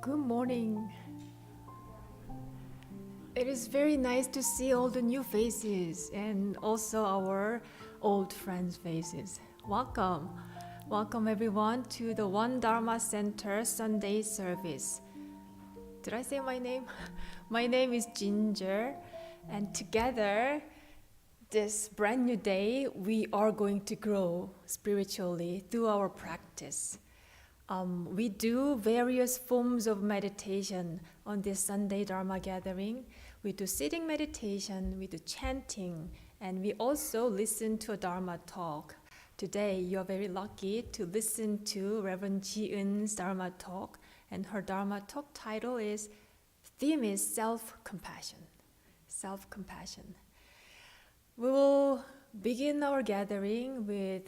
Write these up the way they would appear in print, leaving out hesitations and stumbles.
Good morning. It is very nice to see all the new faces and also our old friends' faces. Welcome. Welcome everyone to the One Dharma Center Sunday service. Did I say my name? My name is Ginger, and together this brand new day we are going to grow spiritually through our practice. We do various forms of meditation on this Sunday Dharma gathering. We do sitting meditation, we do chanting, and we also listen to a Dharma talk. Today, you're very lucky to listen to Reverend Jieun's Dharma talk, and her Dharma talk theme is self-compassion. Self-compassion. We will begin our gathering with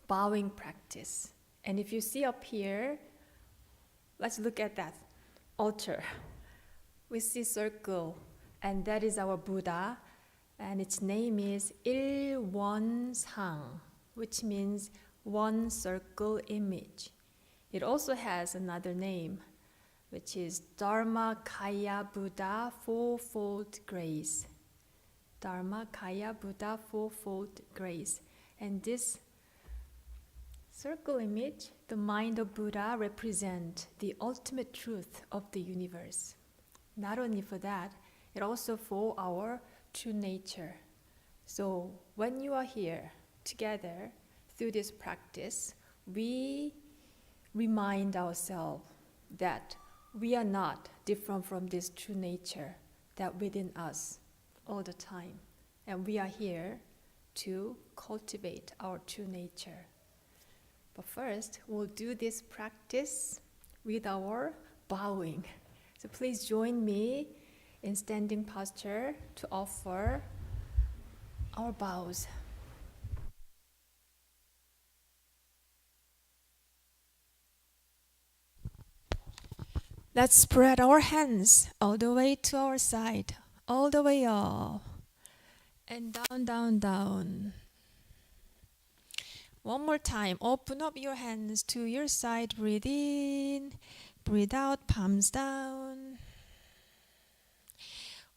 bowing practice. And if you see up here, let's look at that altar. We see circle, and that is our Buddha, and its name is Ilwon-sang, which means one circle image. It also has another name, which is Dharmakaya Buddha Fourfold Grace. Dharmakaya Buddha Fourfold Grace. And this circle image, the mind of Buddha, represents the ultimate truth of the universe. Not only for that, it also for our true nature. So when you are here together through this practice, we remind ourselves that we are not different from this true nature that within us all the time. And we are here to cultivate our true nature. But first, we'll do this practice with our bowing. So please join me in standing posture to offer our bows. Let's spread our hands all the way to our side, all the way up, and down, down, down. One more time, open up your hands to your side, breathe in, breathe out, palms down.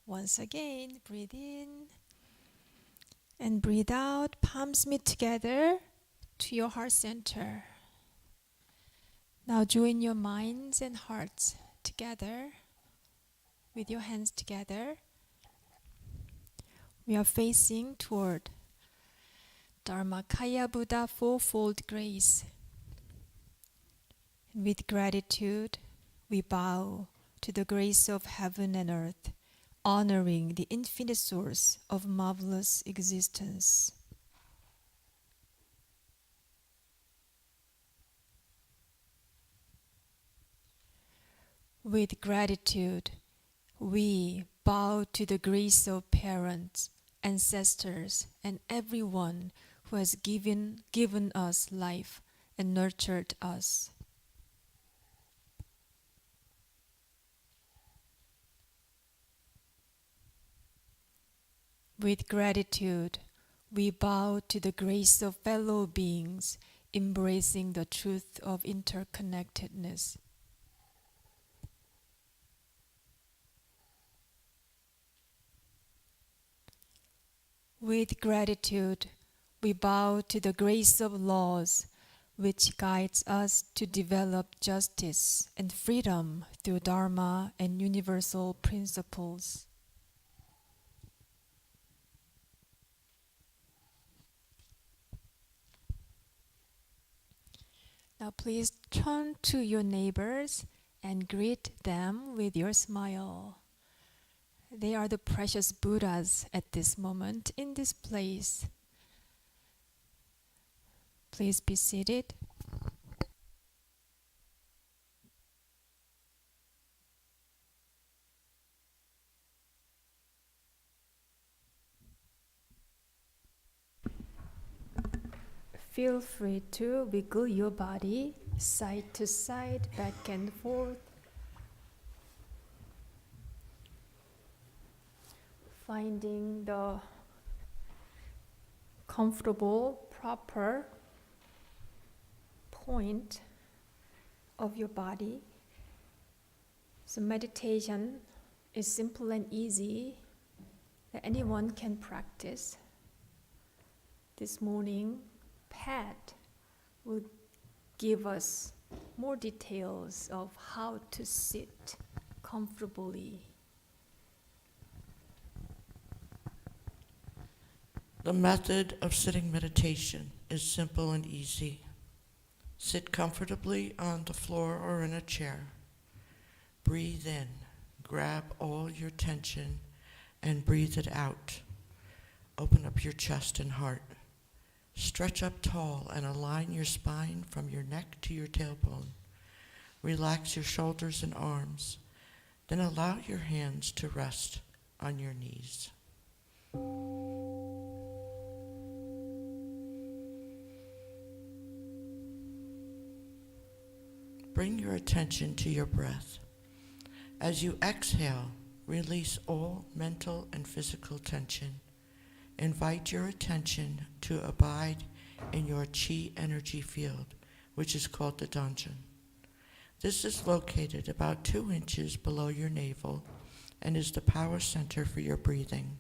Once again, breathe in and breathe out, palms meet together to your heart center. Now join your minds and hearts together with your hands together. We are facing toward Dharmakaya Buddha Fourfold Grace. And with gratitude, we bow to the grace of heaven and earth, honoring the infinite source of marvelous existence. With gratitude, we bow to the grace of parents, ancestors, and everyone who has given us life and nurtured us. With gratitude, we bow to the grace of fellow beings, embracing the truth of interconnectedness. With gratitude, we bow to the grace of laws, which guides us to develop justice and freedom through Dharma and universal principles. Now please turn to your neighbors and greet them with your smile. They are the precious Buddhas at this moment in this place. Please be seated. Feel free to wiggle your body side to side, back and forth. Finding the comfortable, proper point of your body. So meditation is simple and easy that anyone can practice. This morning, Pat will give us more details of how to sit comfortably. The method of sitting meditation is simple and easy. Sit comfortably on the floor or in a chair. Breathe in, grab all your tension, and breathe it out. Open up your chest and heart. Stretch up tall and align your spine from your neck to your tailbone. Relax your shoulders and arms. Then allow your hands to rest on your knees. Bring your attention to your breath. As you exhale, release all mental and physical tension. Invite your attention to abide in your chi energy field, which is called the Danjun. This is located about 2 inches below your navel and is the power center for your breathing.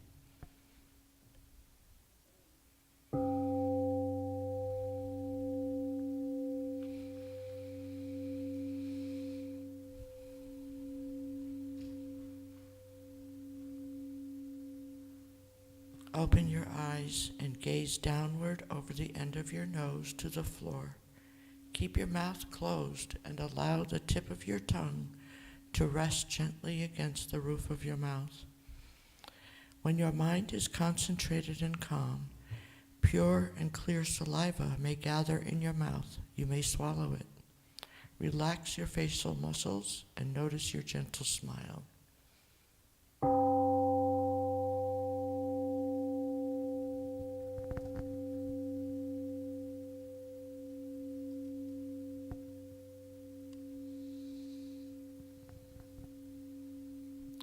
Open your eyes and gaze downward over the end of your nose to the floor. Keep your mouth closed and allow the tip of your tongue to rest gently against the roof of your mouth. When your mind is concentrated and calm, pure and clear saliva may gather in your mouth. You may swallow it. Relax your facial muscles and notice your gentle smile.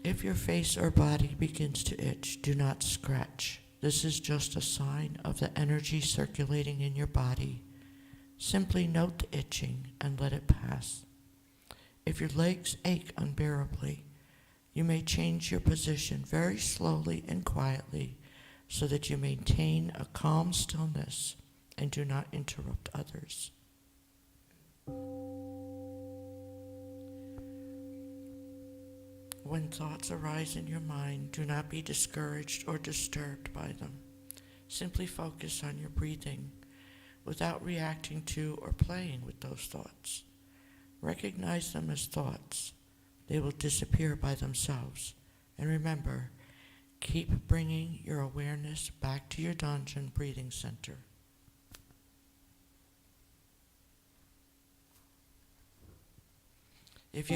If your face or body begins to itch, do not scratch. This is just a sign of the energy circulating in your body. Simply note the itching and let it pass. If your legs ache unbearably, you may change your position very slowly and quietly so that you maintain a calm stillness and do not interrupt others. When thoughts arise in your mind, do not be discouraged or disturbed by them. Simply focus on your breathing without reacting to or playing with those thoughts. Recognize them as thoughts. They will disappear by themselves. And remember, keep bringing your awareness back to your Danjun breathing center. If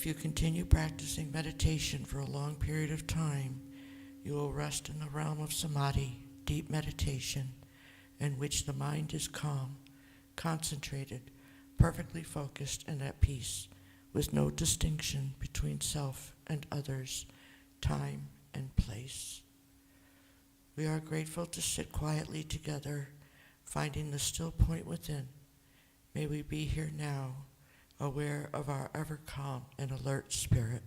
you continue practicing meditation for a long period of time, you will rest in the realm of samadhi, deep meditation, in which the mind is calm, concentrated, perfectly focused, and at peace, with no distinction between self and others, time and place. We are grateful to sit quietly together, finding the still point within. May we be here now, aware of our ever calm and alert spirit.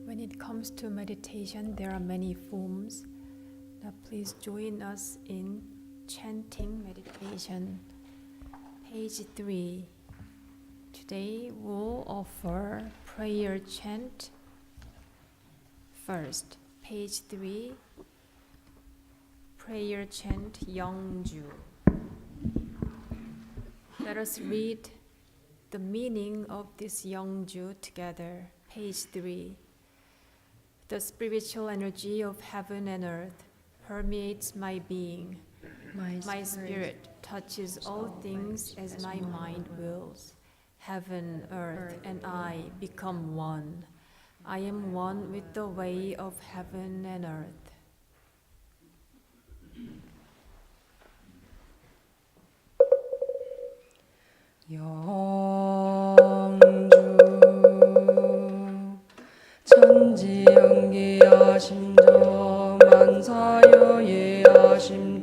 When it comes to meditation, there are many forms. Now please join us in chanting meditation. Page 3. Today we'll offer prayer chant first. Page 3. Prayer chant Yeongju. Let us read the meaning of this Yeongju together. Page 3. The spiritual energy of heaven and earth permeates my being. My spirit touches all things as my mind wills. Heaven, earth, and I become one. I am one with the way of heaven and earth. 영주 천지연기야심정 만사여예야심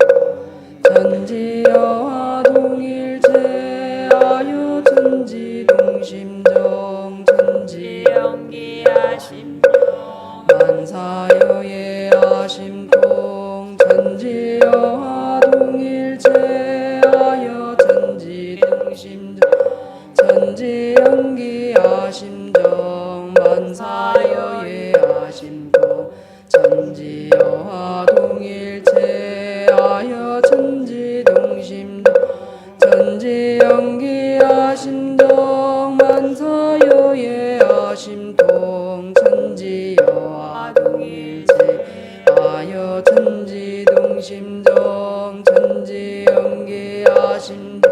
천지여와 동일체하여 천지동심정 천지연기야심정 만사여예야심동 천지여와 동일체하여 천지동심정 천지연기야심정 만사여예야심도 천지여와 동일체하여 천지동심도 천지연기야심정 만사여예야심동 천지여와 동일체하여 천지동심정 천지연기야심정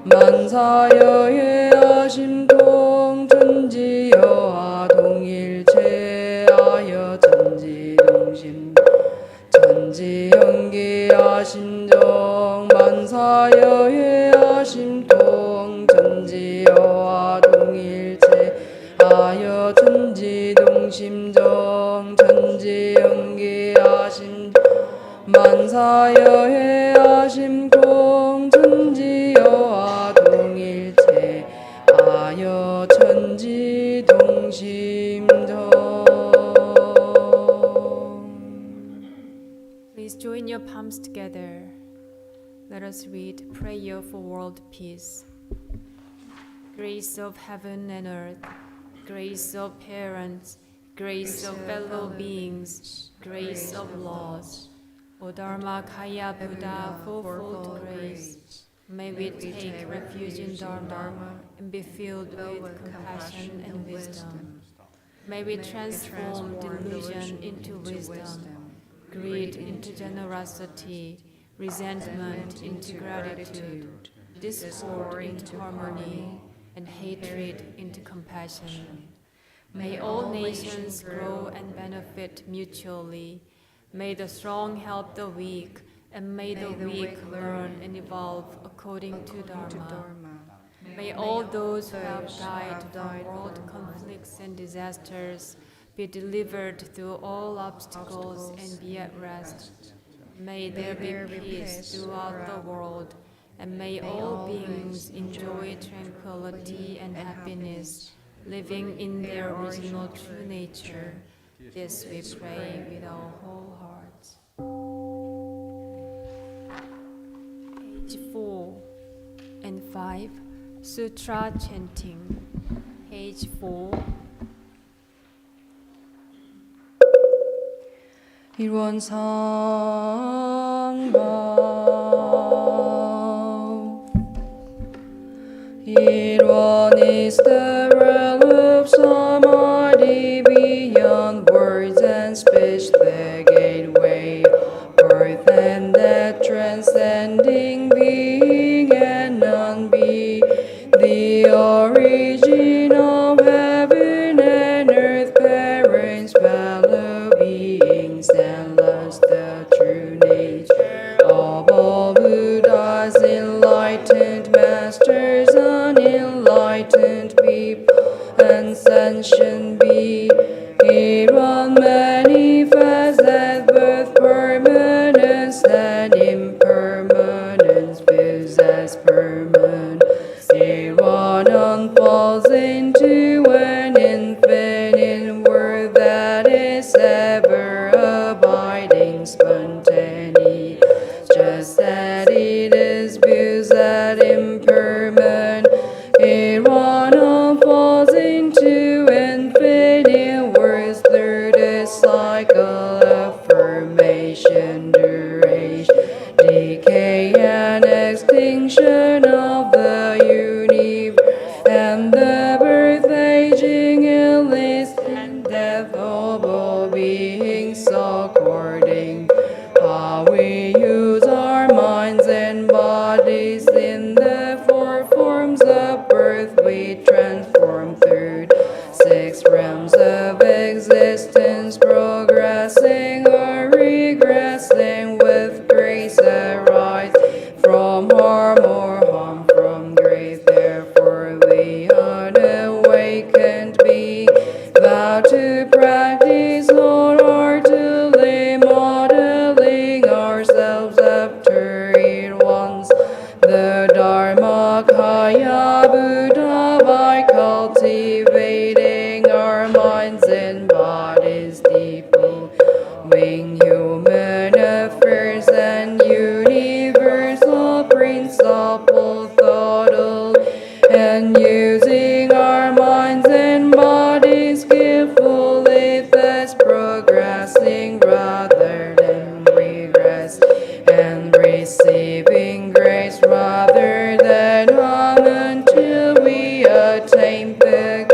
만사여예야심동 천지여와 동일체하여 천지동심 천지연기야심정 만사여예야심동 천지여와 동일체하여 천지동심정 천지연기야심정 만사여예야심동 천지여와 동일체하여 천지동심정. Please join your palms together. Let us read Prayer for World Peace. Grace of heaven and earth, grace of parents, grace of fellow beings, grace of laws. O Dharmakaya Buddha, fourfold grace, may we take refuge in Dharma and be filled with compassion and wisdom. May we transform delusion into wisdom, greed into generosity, resentment into gratitude, discord into harmony, and hatred into compassion. May all nations grow and benefit mutually. May the strong help the weak, and may the weak learn and evolve according to Dharma. May all those who have died from world conflicts and disasters be delivered through all obstacles and be at rest. May there be peace throughout the world, and may all beings enjoy tranquility and happiness, living in their original true nature. This we pray with our whole hearts. Page 4 and 5, Sutra chanting. Page 4. 일원상방 일원 is the realm of samadhi beyond words and speech, the gateway birth and death, transcending being and non-being, the origin of heaven and earth, parents, fellow beings, and thus the true nature of all Buddhas, enlightened masters, unenlightened people, and sentient beings. One manifest that birth, permanence, and impermanence possess permanence. six realms of existence, progressing or regressing with grace arise from harm or harm from grief. Therefore we unawakened be vow to practice wholeheartedly, modeling ourselves after it once the Dharmakaya Buddha by cultivating our minds and bodies deeply, wing human affairs and universal principle thoughtful, and using our minds and bodies skillfully, thus progressing rather than regress, and receiving grace rather than harm until we attain the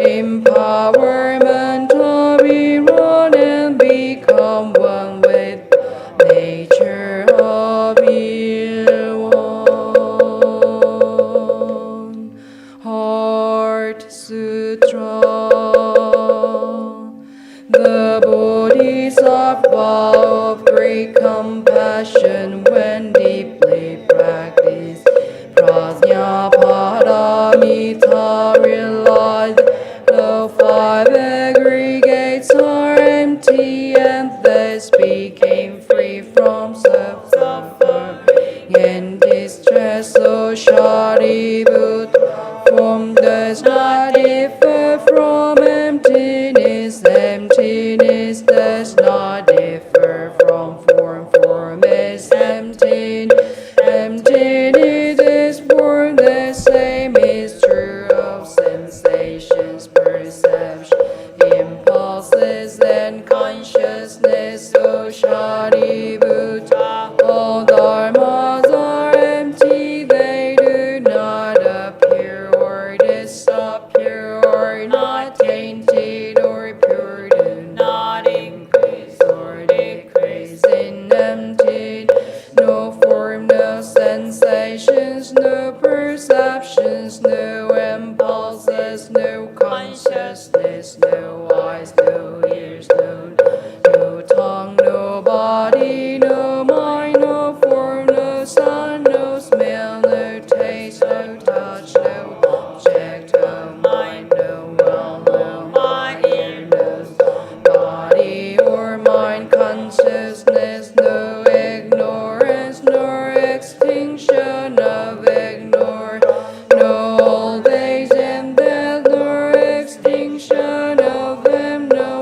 empowerment of Iran and become one with nature of Jieun. Heart Sutra. The Bodhisattva of great compassion when deeply practiced, Prajnaparamita realized the five aggregates are empty and thus became free from suffering and distress. So Shariputra, form does not differ from emptiness. Emptiness does not differ from form. Form is empty. Emptiness is form. The same is true of sensations, perception, impulses, and consciousness. So Shariputra, all dharmas are empty. They do not appear or disappear, or not tainted or pure, do not increase or decrease in empty. No form, no sensations, no perceptions, no impulses, no consciousness, no eyes, no ears, no tongue, no body, no mind, no form, no sound, no smell, no taste, no touch, no object, no mind, no will, no eye, ear, no body or mind consciousness, no ignorance, nor extinction of ignore, no old age and death, nor extinction of them, no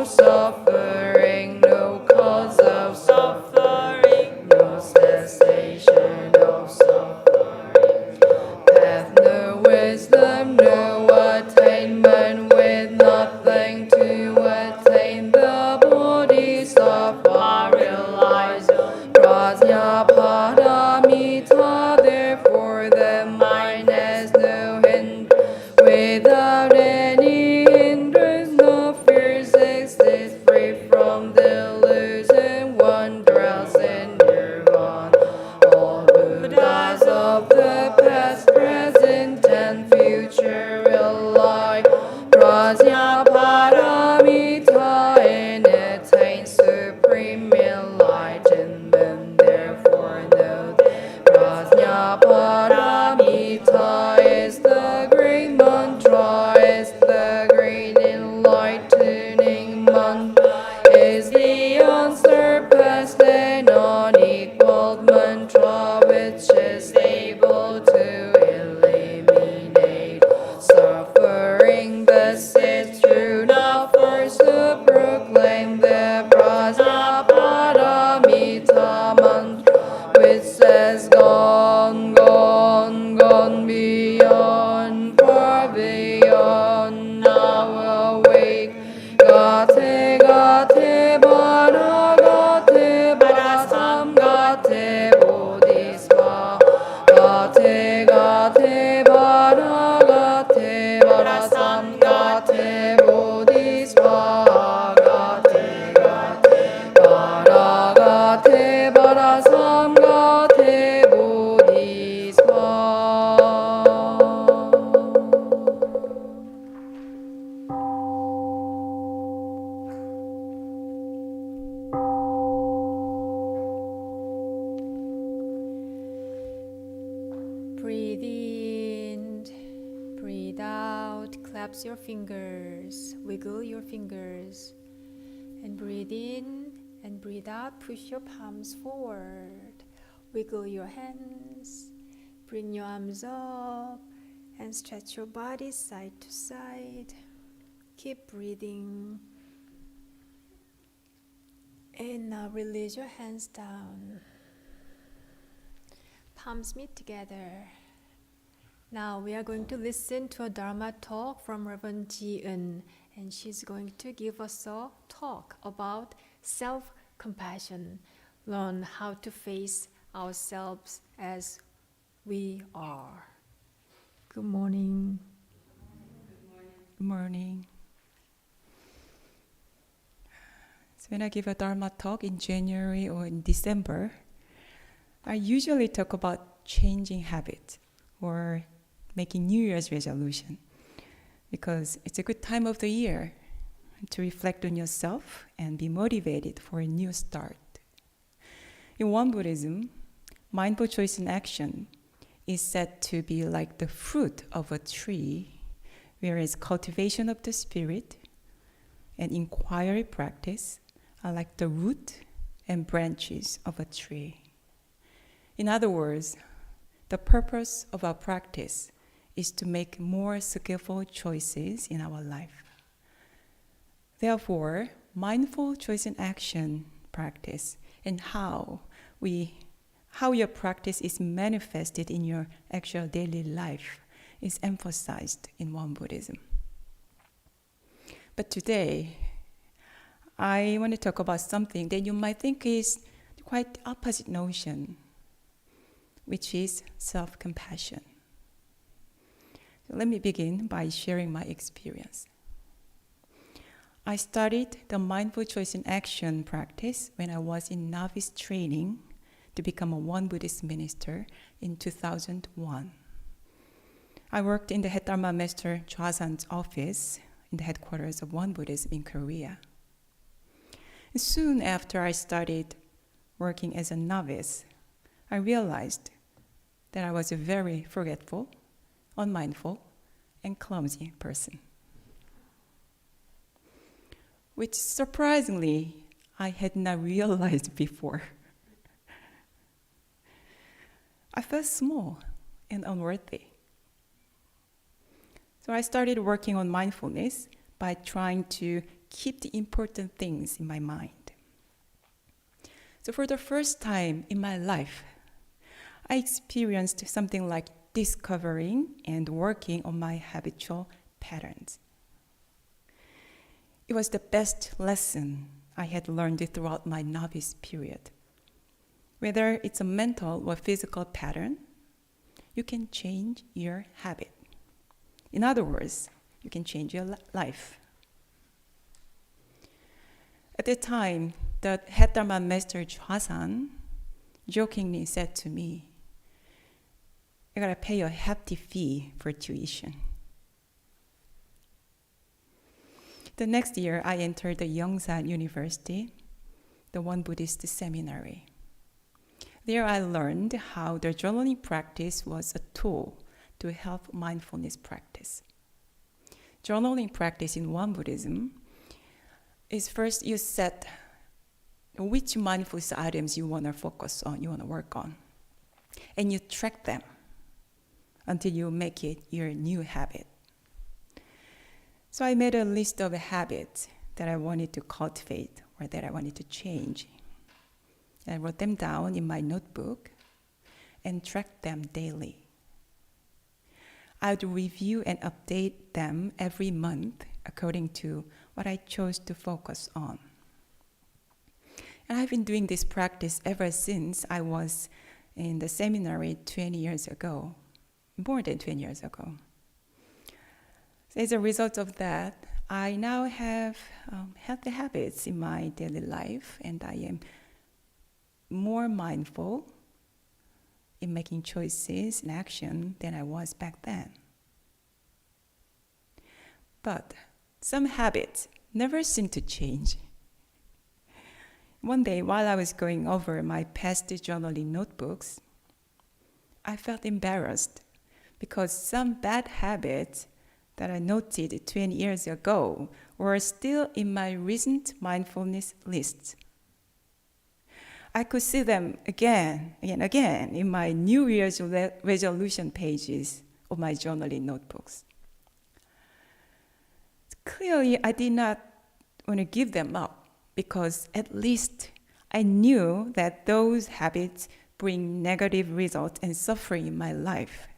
collapse your fingers, wiggle your fingers, and breathe in and breathe out. Push your palms forward, wiggle your hands, bring your arms up, and stretch your body side to side. Keep breathing. And now release your hands down. Palms meet together. Now we are going to listen to a Dharma talk from Reverend Jieun, and she's going to give us a talk about self-compassion. Learn how to face ourselves as we are. Good morning. Good morning. So when I give a Dharma talk in January or in December, I usually talk about changing habits or making New Year's resolution, because it's a good time of the year to reflect on yourself and be motivated for a new start. In Won Buddhism, mindful choice in action is said to be like the fruit of a tree, whereas cultivation of the spirit and inquiry practice are like the root and branches of a tree. In other words, the purpose of our practice is to make more skillful choices in our life. Therefore, mindful choice in action practice and how your practice is manifested in your actual daily life is emphasized in Won Buddhism. But today, I want to talk about something that you might think is quite opposite notion, which is self-compassion. So let me begin by sharing my experience. I started the mindful choice in action practice when I was in novice training to become a Won Buddhist minister in 2001. I worked in the head Dharma Master Chwasan's office in the headquarters of Won Buddhism in Korea. And soon after I started working as a novice, I realized that I was a very forgetful, unmindful, and clumsy person, which surprisingly I had not realized before. I felt small and unworthy. So I started working on mindfulness by trying to keep the important things in my mind. So for the first time in my life, I experienced something like discovering and working on my habitual patterns. It was the best lesson I had learned throughout my novice period. Whether it's a mental or physical pattern, you can change your habit. In other words, you can change your life. At the time, the head Dharma Master Chwasan jokingly said to me, "You gotta pay a hefty fee for tuition." The next year, I entered the Yongsan University, the Won Buddhist seminary. There I learned how the journaling practice was a tool to help mindfulness practice. Journaling practice in Won Buddhism is first you set which mindfulness items you want to focus on, you want to work on, and you track them until you make it your new habit. So I made a list of habits that I wanted to cultivate or that I wanted to change. I wrote them down in my notebook and tracked them daily. I would review and update them every month according to what I chose to focus on. And I've been doing this practice ever since I was in the seminary 20 years ago, more than 20 years ago. So as a result of that, I now have healthy habits in my daily life, and I am more mindful in making choices and action than I was back then. But some habits never seem to change. One day, while I was going over my past journaling notebooks, I felt embarrassed because some bad habits that I noted 20 years ago were still in my recent mindfulness list. I could see them again and again in my New Year's resolution pages of my journaling notebooks. Clearly, I did not want to give them up because at least I knew that those habits bring negative results and suffering in my life.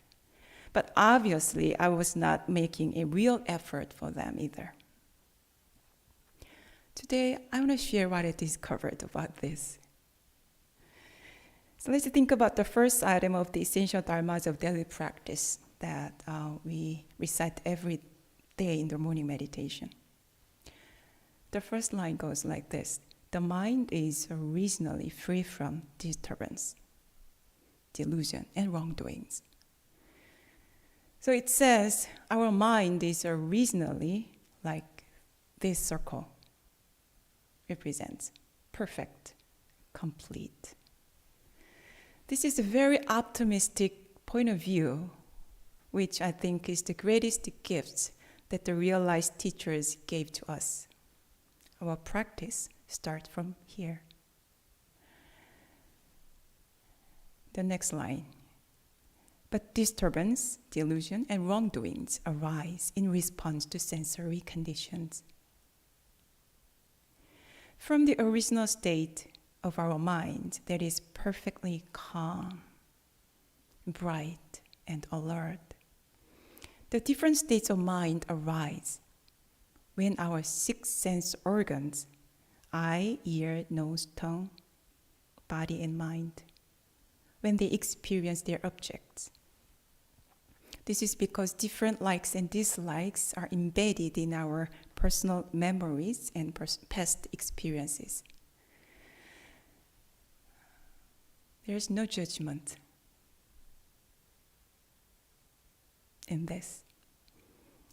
But obviously, I was not making a real effort for them either. Today, I want to share what I discovered about this. So let's think about the first item of the essential dharmas of daily practice that we recite every day in the morning meditation. The first line goes like this: the mind is originally free from disturbance, delusion, and wrongdoings. So it says our mind is originally like this circle represents perfect, complete. This is a very optimistic point of view, which I think is the greatest gift that the realized teachers gave to us. Our practice starts from here. The next line. But disturbance, delusion, and wrongdoings arise in response to sensory conditions. From the original state of our mind that is perfectly calm, bright, and alert, the different states of mind arise when our six sense organs, eye, ear, nose, tongue, body, and mind, when they experience their objects. This is because different likes and dislikes are embedded in our personal memories and past experiences. There is no judgment in this.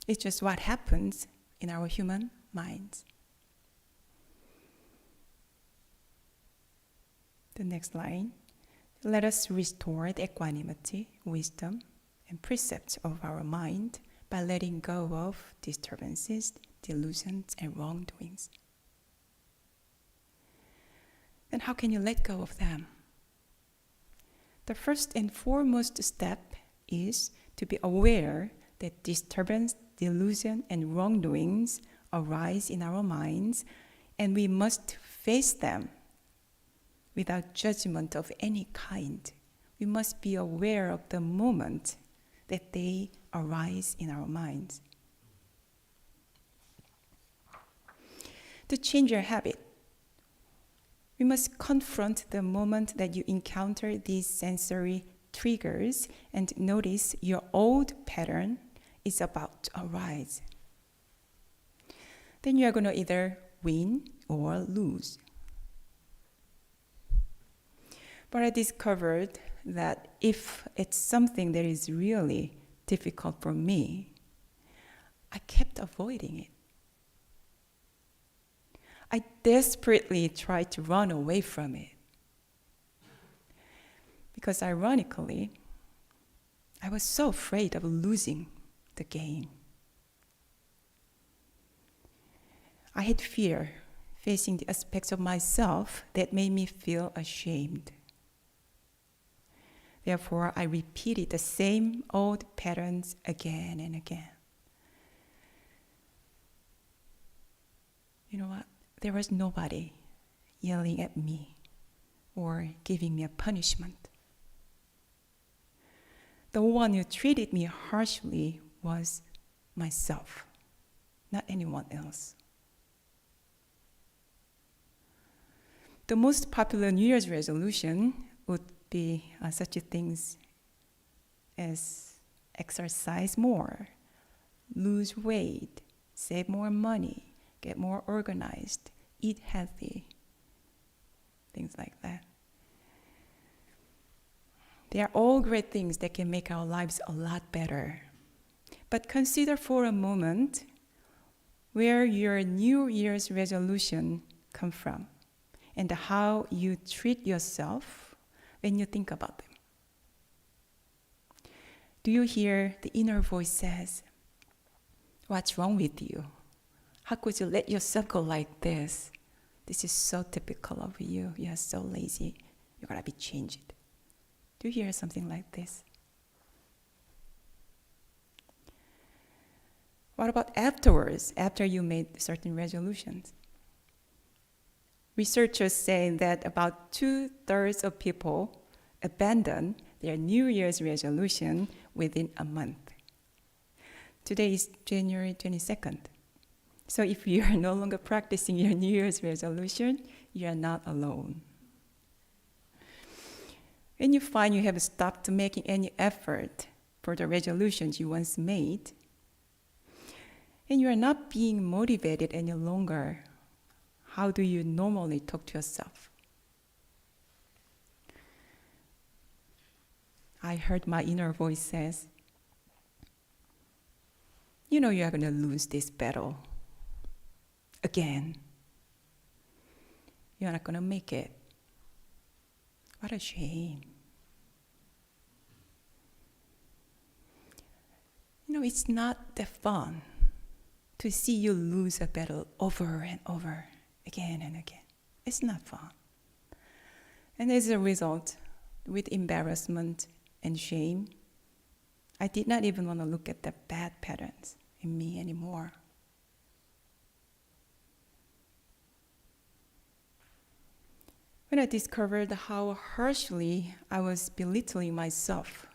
It's just what happens in our human minds. The next line. Let us restore the equanimity, wisdom, and precepts of our mind by letting go of disturbances, delusions, and wrongdoings. Then how can you let go of them? The first and foremost step is to be aware that disturbance, delusion, and wrongdoings arise in our minds, and we must face them without judgment of any kind. We must be aware of the moment that they arise in our minds. To change your habit, we must confront the moment that you encounter these sensory triggers and notice your old pattern is about to arise. Then you are going to either win or lose. But I discovered that if it's something that is really difficult for me, I kept avoiding it. I desperately tried to run away from it. Because ironically, I was so afraid of losing the game. I had fear facing the aspects of myself that made me feel ashamed. Therefore, I repeated the same old patterns again and again. You know what? There was nobody yelling at me or giving me a punishment. The one who treated me harshly was myself, not anyone else. The most popular New Year's resolution would be such things as exercise more, lose weight, save more money, get more organized, eat healthy, things like that. They are all great things that can make our lives a lot better. But consider for a moment where your New Year's resolution come from and how you treat yourself when you think about them. Do you hear the inner voice says, What's wrong with you? How could you let yourself go like this? This is so typical of you. You are so lazy. You gotta be changed. Do you hear something like this? What about afterwards, after you made certain resolutions? Researchers say that about 2/3 of people abandon their New Year's resolution within a month. Today is January 22nd. So if you are no longer practicing your New Year's resolution, you are not alone. When you find you have stopped making any effort for the resolutions you once made, and you are not being motivated any longer, how do you normally talk to yourself? I heard my inner voice says, you know you are going to lose this battle. Again. You're not going to make it. What a shame. You know, it's not that fun to see you lose a battle over and over, again and again. It's not fun. And as a result, with embarrassment and shame, I did not even want to look at the bad patterns in me anymore. When I discovered how harshly I was belittling myself,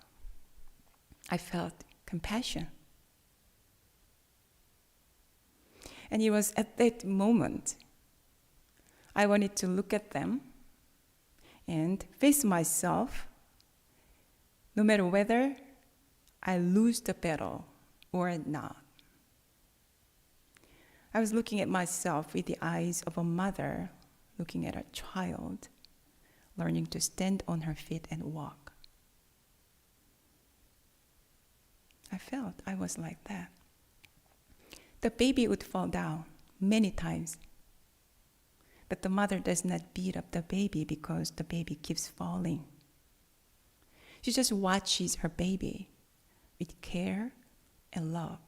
I felt compassion. And it was at that moment I wanted to look at them and face myself, no matter whether I lose the battle or not. I was looking at myself with the eyes of a mother looking at a child, learning to stand on her feet and walk. I felt I was like that. The baby would fall down many times, but the mother does not beat up the baby because the baby keeps falling. She just watches her baby with care and love.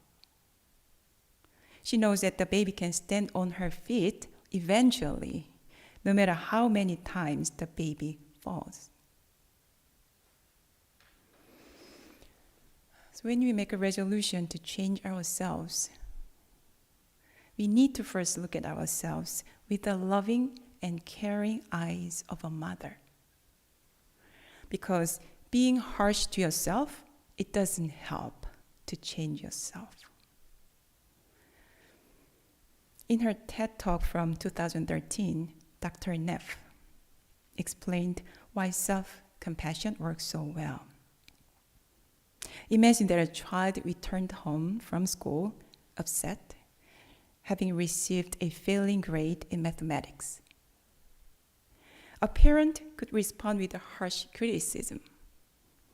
She knows that the baby can stand on her feet eventually, no matter how many times the baby falls. So when we make a resolution to change ourselves, we need to first look at ourselves with the loving and caring eyes of a mother. Because being harsh to yourself, it doesn't help to change yourself. In her TED Talk from 2013, Dr. Neff explained why self-compassion works so well. Imagine that a child returned home from school upset, having received a failing grade in mathematics. A parent could respond with a harsh criticism,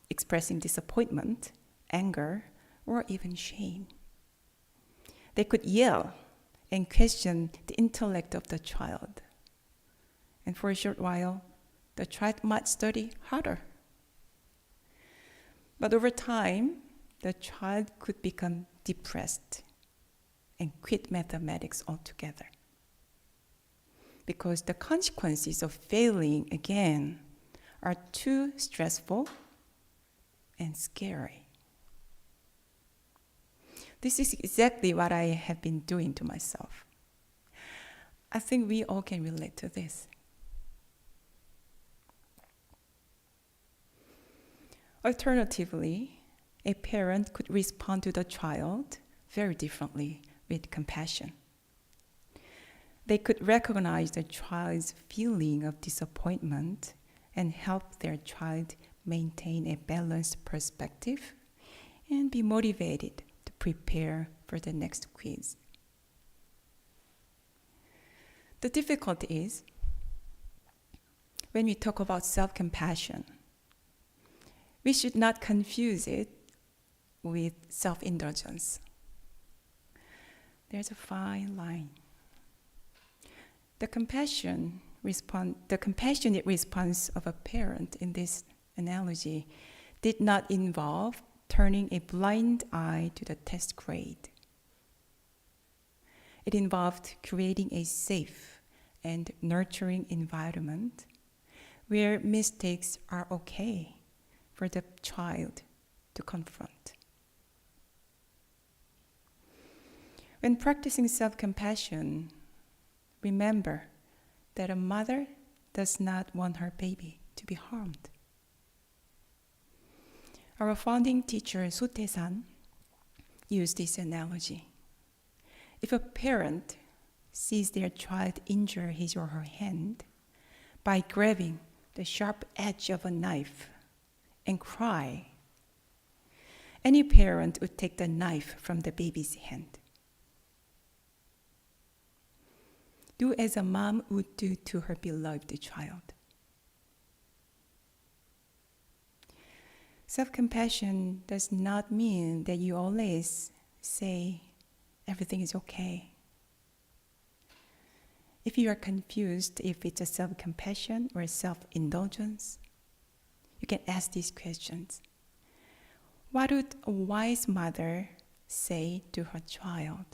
expressing disappointment, anger, or even shame. They could yell and question the intellect of the child. And for a short while, the child might study harder. But over time, the child could become depressed and quit mathematics altogether. Because the consequences of failing again are too stressful and scary. This is exactly what I have been doing to myself. I think we all can relate to this. Alternatively, a parent could respond to the child very differently with compassion. They could recognize the child's feeling of disappointment and help their child maintain a balanced perspective and be motivated to prepare for the next quiz. The difficulty is, when we talk about self-compassion, we should not confuse it with self-indulgence. There's a fine line. The compassionate response of a parent in this analogy did not involve turning a blind eye to the test grade. It involved creating a safe and nurturing environment where mistakes are okay for the child to confront. When practicing self-compassion, remember that a mother does not want her baby to be harmed. Our founding teacher, Sotae-san, used this analogy. If a parent sees their child injure his or her hand by grabbing the sharp edge of a knife and cry, any parent would take the knife from the baby's hand. Do as a mom would do to her beloved child. Self-compassion does not mean that you always say everything is okay. If you are confused if it's a self-compassion or a self-indulgence, you can ask these questions. What would a wise mother say to her child?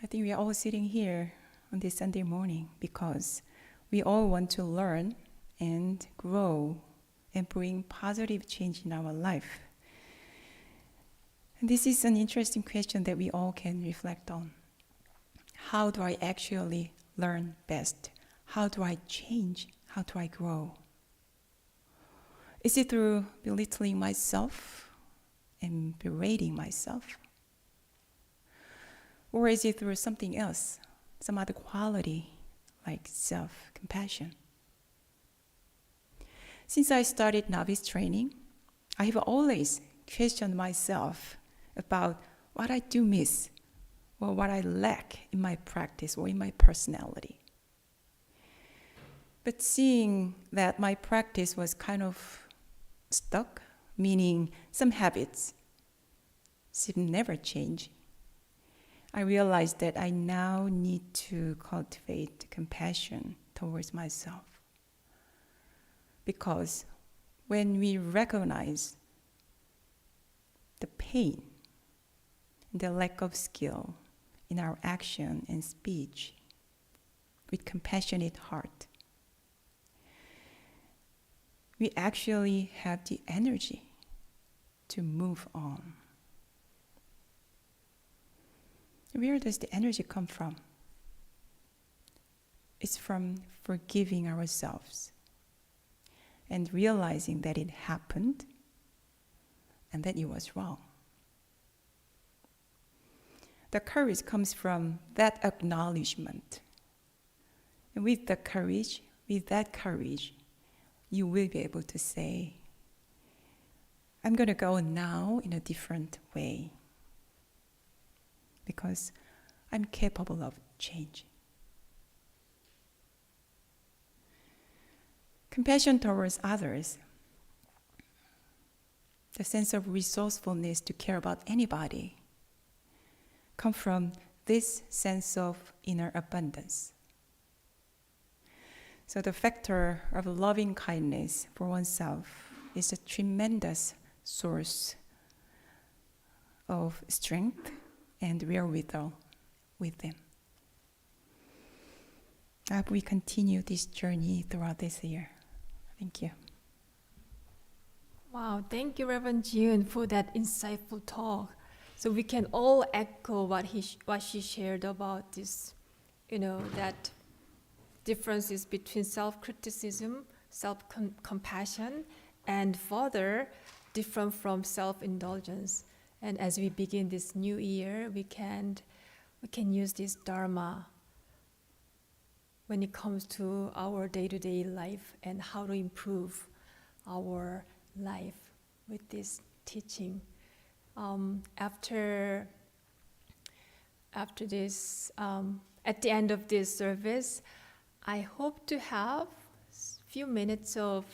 I think we are all sitting here on this Sunday morning because we all want to learn and grow and bring positive change in our life. And this is an interesting question that we all can reflect on. How do I actually learn best? How do I change? How do I grow? Is it through belittling myself and berating myself? Or is it through something else, some other quality like self-compassion? Since I started novice training, I have always questioned myself about what I do miss or what I lack in my practice or in my personality. But seeing that my practice was kind of stuck, meaning some habits seem never change, I realized that I now need to cultivate compassion towards myself. Because when we recognize the pain, the lack of skill in our action and speech with compassionate heart, we actually have the energy to move on. Where does the energy come from? It's from forgiving ourselves and realizing that it happened and that it was wrong. The courage comes from that acknowledgement. And with that courage, you will be able to say, I'm going to go now in a different way because I'm capable of change. Compassion towards others, the sense of resourcefulness to care about anybody, come from this sense of inner abundance. So the factor of loving kindness for oneself is a tremendous source of strength and wherewithal within. I hope we continue this journey throughout this year. Thank you. Wow, thank you, Reverend Jieun, for that insightful talk. So we can all echo what she shared about this, that differences between self-criticism, self-compassion, and further different from self-indulgence. And as we begin this new year, we can use this Dharma when it comes to our day-to-day life and how to improve our life with this teaching. After this, at the end of this service, I hope to have a few minutes of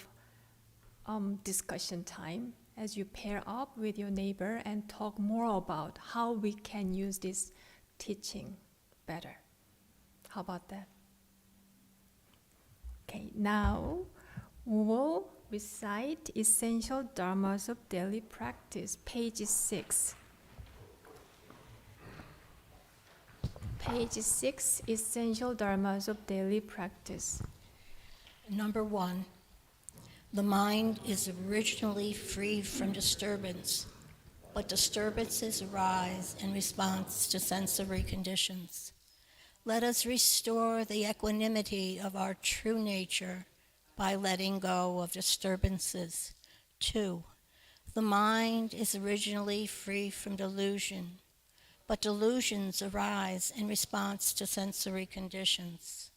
discussion time as you pair up with your neighbor and talk more about how we can use this teaching better. How about that? Okay, now we will recite Essential Dharmas of Daily Practice, page 6. Page 6, Essential Dharmas of Daily Practice. Number 1, the mind is originally free from disturbance, but disturbances arise in response to sensory conditions. Let us restore the equanimity of our true nature by letting go of disturbances. 2, the mind is originally free from delusion, but delusions arise in response to sensory conditions.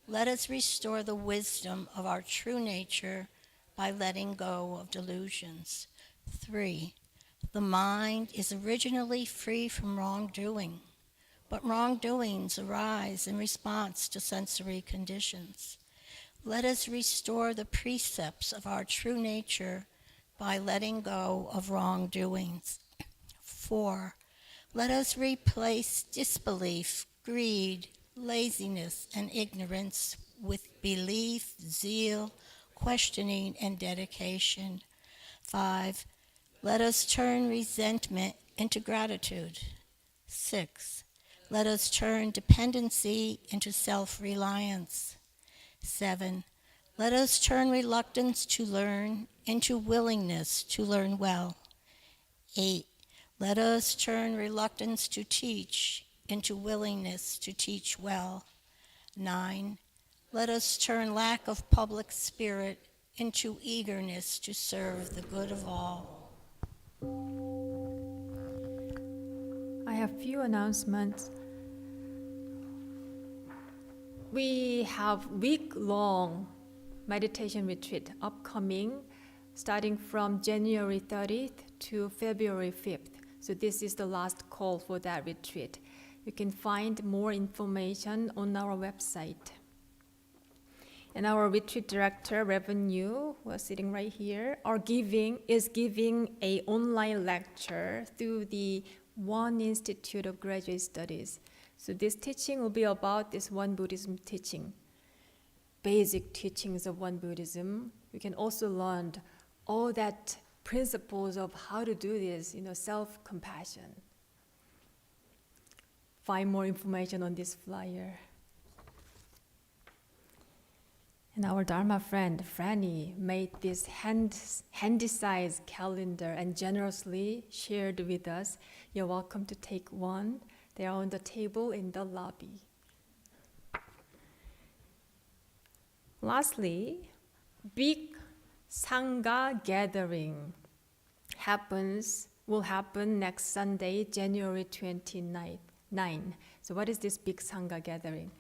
Let us restore the wisdom of our true nature by letting go of delusions. 3, the mind is originally free from wrongdoing, but wrongdoings arise in response to sensory conditions. Let us restore the precepts of our true nature by letting go of wrongdoings. 4, let us replace disbelief, greed, laziness, and ignorance with belief, zeal, questioning, and dedication. 5, let us turn resentment into gratitude. 6, let us turn dependency into self-reliance. 7, let us turn reluctance to learn into willingness to learn well. 8, let us turn reluctance to teach into willingness to teach well. 9, let us turn lack of public spirit into eagerness to serve the good of all. I have few announcements. We have week-long meditation retreat upcoming, starting from January 30th to February 5th. So this is the last call for that retreat. You can find more information on our website. And our retreat director, Revenue, who is sitting right here, is giving an online lecture through the One Institute of Graduate Studies. So this teaching will be about this One Buddhism teaching, basic teachings of One Buddhism. You can also learn all that principles of how to do this, self-compassion. Find more information on this flyer. And our Dharma friend, Franny, made this handy-sized calendar and generously shared with us. You're welcome to take one. They are on the table in the lobby. Lastly, big Sangha gathering will happen next Sunday, January 29th. So what is this big Sangha gathering?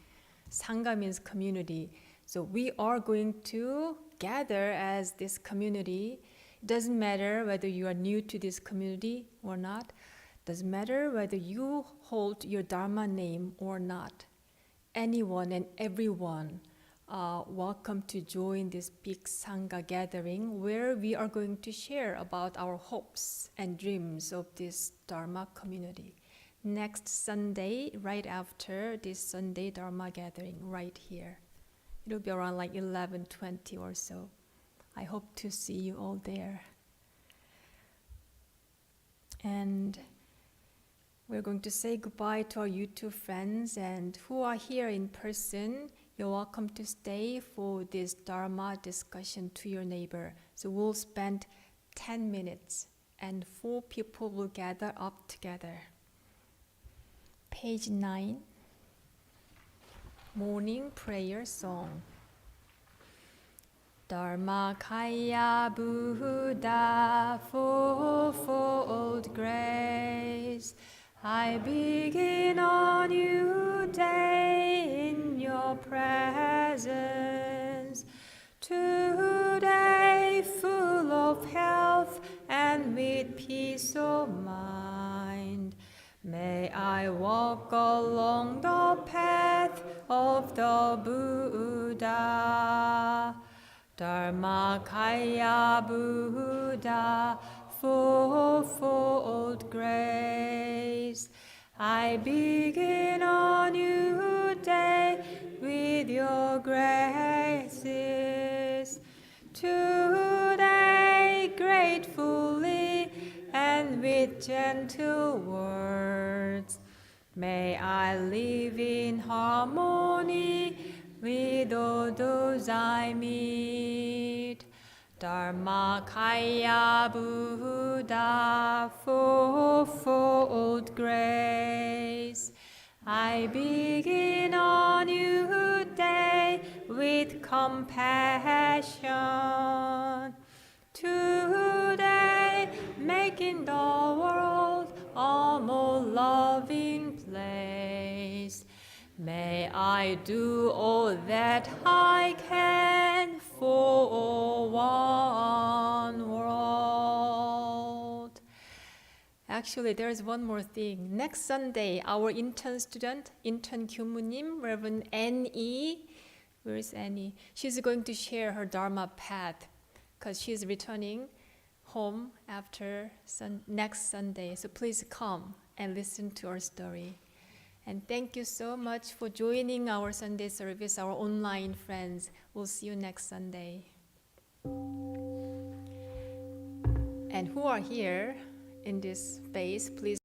Sangha means community. So we are going to gather as this community. It doesn't matter whether you are new to this community or not. It doesn't matter whether you hold your Dharma name or not. Anyone and everyone are welcome to join this big Sangha gathering where we are going to share about our hopes and dreams of this Dharma community. Next Sunday, right after this Sunday Dharma gathering, right here. It'll be around like 11:20 or so. I hope to see you all there. And we're going to say goodbye to our YouTube friends, and who are here in person, you're welcome to stay for this Dharma discussion to your neighbor. So we'll spend 10 minutes and 4 people will gather up together. Page 9. Morning prayer song. Dharma Kaya Buddha fourfold grace, I begin a new day in your presence. Today full of health and with peace of mind. May I walk along the path of the Buddha. Dharmakaya Buddha, fourfold grace. I begin a new day with your graces. Today gratefully and with gentle words, May I live in harmony with all those I meet. Dharmakaya Buddha fourfold grace. I begin a new day with compassion. Today, making the world a more loving place. May I do all that I can for one world. Actually, there's one more thing. Next Sunday, our intern student, intern 교무님, Reverend Annie, where is Annie? She's going to share her Dharma path because she's returning home after next Sunday. So please come and listen to our story. And thank you so much for joining our Sunday service, our online friends. We'll see you next Sunday. And who are here in this space, please